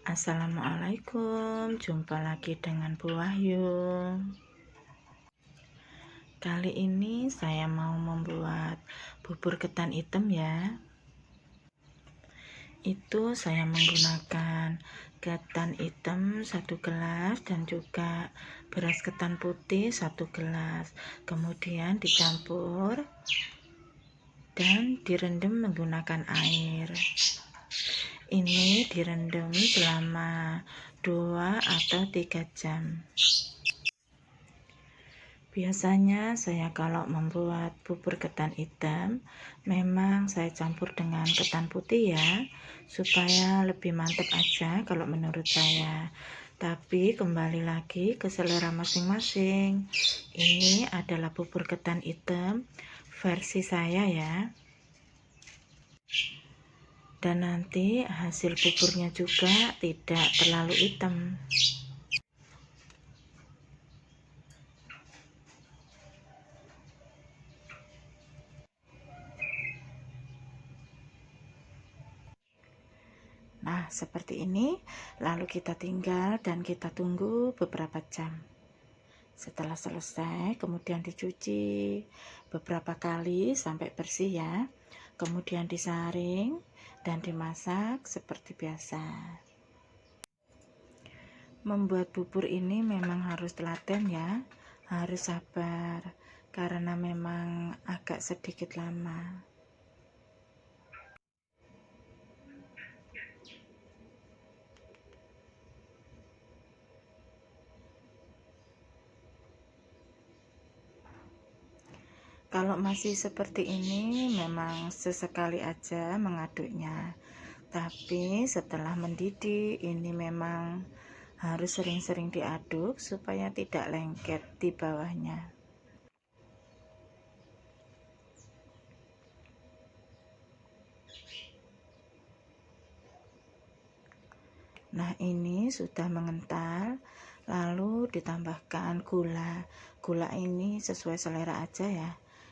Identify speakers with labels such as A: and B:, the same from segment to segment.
A: Assalamualaikum, jumpa lagi dengan Bu Wahyu. Kali ini saya mau membuat bubur ketan hitam ya. Itu saya menggunakan ketan hitam 1 gelas dan juga beras ketan putih 1 gelas. Kemudian dicampur dan direndam menggunakan air. Ini direndam selama 2 atau 3 jam. Biasanya saya kalau membuat bubur ketan hitam, memang saya campur dengan ketan putih ya, supaya lebih mantap aja kalau menurut saya. Tapi kembali lagi ke selera masing-masing. Ini adalah bubur ketan hitam versi saya ya. Dan nanti hasil buburnya juga tidak terlalu hitam. Nah, seperti ini, lalu kita tinggal dan kita tunggu beberapa jam. Setelah selesai, kemudian dicuci beberapa kali sampai bersih ya. Kemudian disaring dan dimasak seperti biasa. Membuat bubur ini memang harus telaten ya, harus sabar, karena memang agak sedikit lama. Kalau masih seperti ini memang sesekali aja mengaduknya, tapi setelah mendidih ini memang harus sering-sering diaduk supaya tidak lengket di bawahnya. Nah, ini sudah mengental, lalu ditambahkan gula. Gula ini sesuai selera aja ya,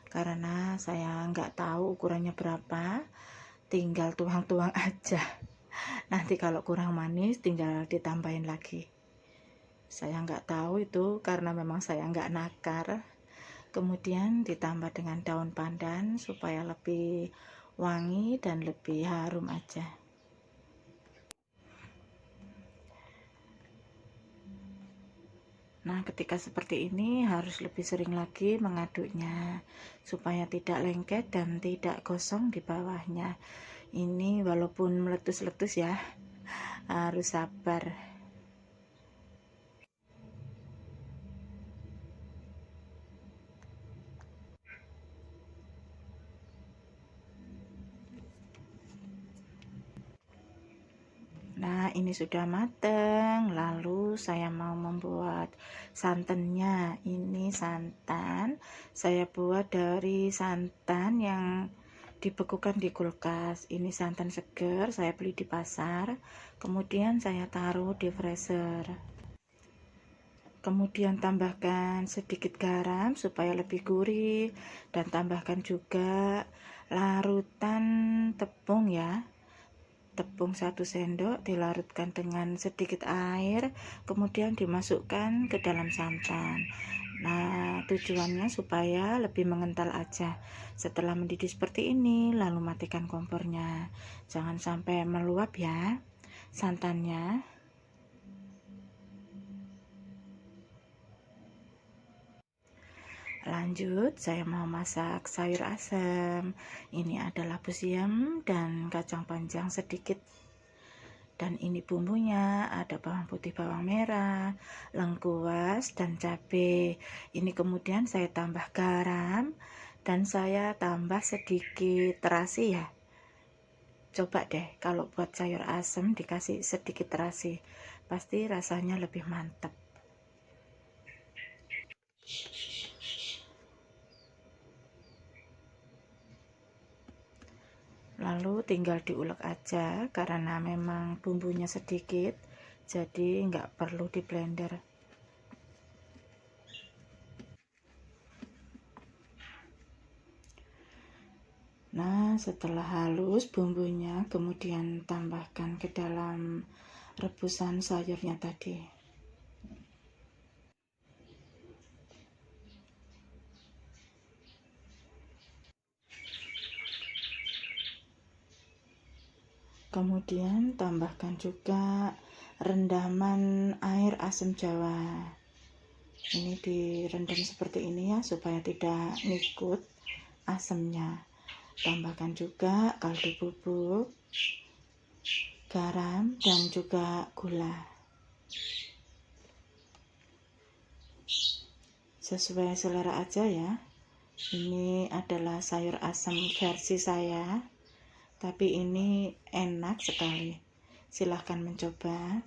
A: karena saya nggak tahu ukurannya berapa, tinggal tuang-tuang aja. Nanti kalau kurang manis tinggal ditambahin lagi. Saya nggak tahu itu karena memang saya nggak nakar. Kemudian ditambah dengan daun pandan supaya lebih wangi dan lebih harum aja. Nah, ketika seperti ini harus lebih sering lagi mengaduknya supaya tidak lengket dan tidak gosong di bawahnya. Ini walaupun meletus-letus ya, harus sabar. Nah, ini sudah mateng. Lalu saya mau membuat santannya. Ini santan saya buat dari santan yang dibekukan di kulkas. Ini santan segar, saya beli di pasar. Kemudian saya taruh di freezer. Kemudian tambahkan sedikit garam supaya lebih gurih dan tambahkan juga larutan tepung ya. Tepung 1 sendok dilarutkan dengan sedikit air, kemudian dimasukkan ke dalam santan. Nah, tujuannya supaya lebih mengental aja. Setelah mendidih seperti ini, lalu matikan kompornya. Jangan sampai meluap ya santannya. Lanjut, saya mau masak sayur asem. Ini ada labu siam dan kacang panjang sedikit. Dan ini bumbunya, ada bawang putih, bawang merah, lengkuas, dan cabai. Ini kemudian saya tambah garam dan saya tambah sedikit terasi ya. Coba deh kalau buat sayur asem dikasih sedikit terasi, pasti rasanya lebih mantap. Lalu tinggal diulek aja karena memang bumbunya sedikit, jadi nggak perlu di blender. Nah, setelah halus bumbunya, kemudian tambahkan ke dalam rebusan sayurnya tadi. Kemudian tambahkan juga rendaman air asam jawa. Ini direndam seperti ini ya, supaya tidak ngikut asamnya. Tambahkan juga kaldu bubuk, garam, dan juga gula. Sesuai selera aja ya. Ini adalah sayur asam versi saya, tapi ini enak sekali. Silahkan mencoba.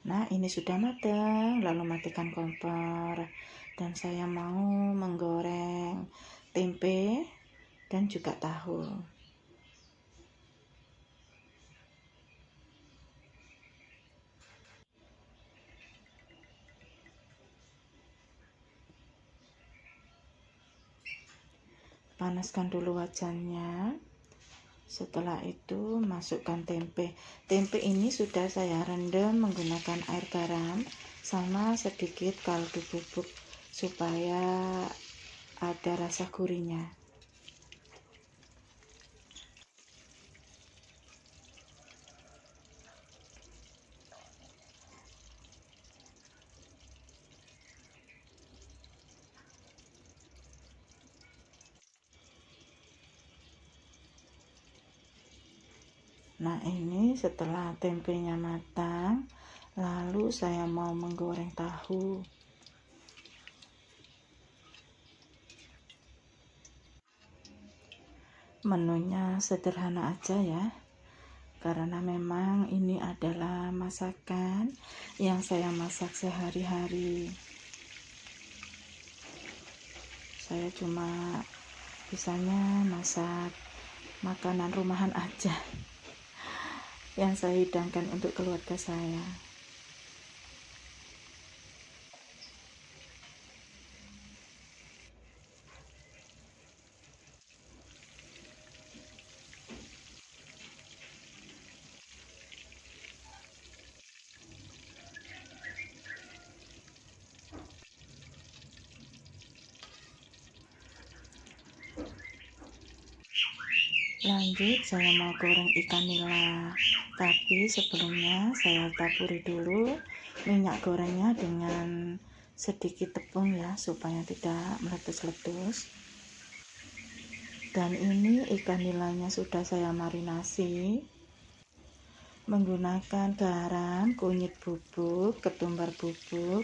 A: Nah, ini sudah matang, lalu matikan kompor. Dan saya mau menggoreng tempe dan juga tahu. Panaskan dulu wajannya. Setelah itu masukkan tempe. Tempe ini sudah saya rendam menggunakan air garam sama sedikit kaldu bubuk supaya ada rasa gurihnya. Nah, ini setelah tempenya matang, lalu saya mau menggoreng tahu. Menunya sederhana aja ya, karena memang ini adalah masakan yang saya masak sehari-hari. Saya cuma bisanya masak makanan rumahan aja yang saya hidangkan untuk keluarga saya. Lanjut saya mau goreng ikan nila, tapi sebelumnya saya taburi dulu minyak gorengnya dengan sedikit tepung ya, supaya tidak meletus-letus. Dan ini ikan nilanya sudah saya marinasi menggunakan garam, kunyit bubuk, ketumbar bubuk,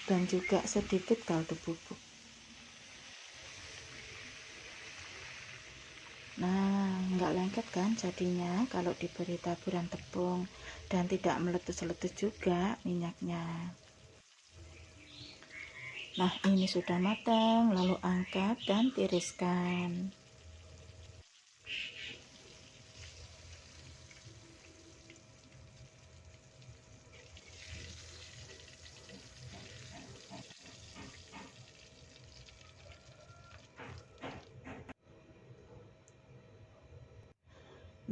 A: dan juga sedikit kaldu bubuk. Nah, nggak lengket kan jadinya kalau diberi taburan tepung, dan tidak meletus-letus juga minyaknya. Nah, ini sudah matang, lalu angkat dan tiriskan.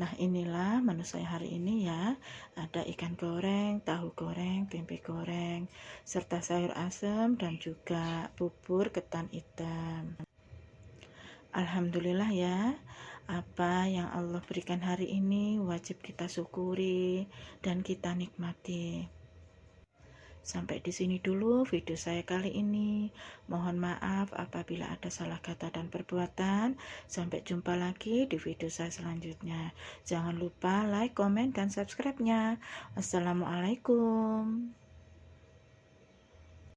A: Nah, inilah menu saya hari ini ya. Ada ikan goreng, tahu goreng, tempe goreng, serta sayur asem dan juga bubur ketan hitam. Alhamdulillah ya, apa yang Allah berikan hari ini wajib kita syukuri dan kita nikmati. Sampai di sini dulu video saya kali ini. Mohon maaf apabila ada salah kata dan perbuatan. Sampai jumpa lagi di video saya selanjutnya. Jangan lupa like, komen, dan subscribe-nya. Assalamualaikum.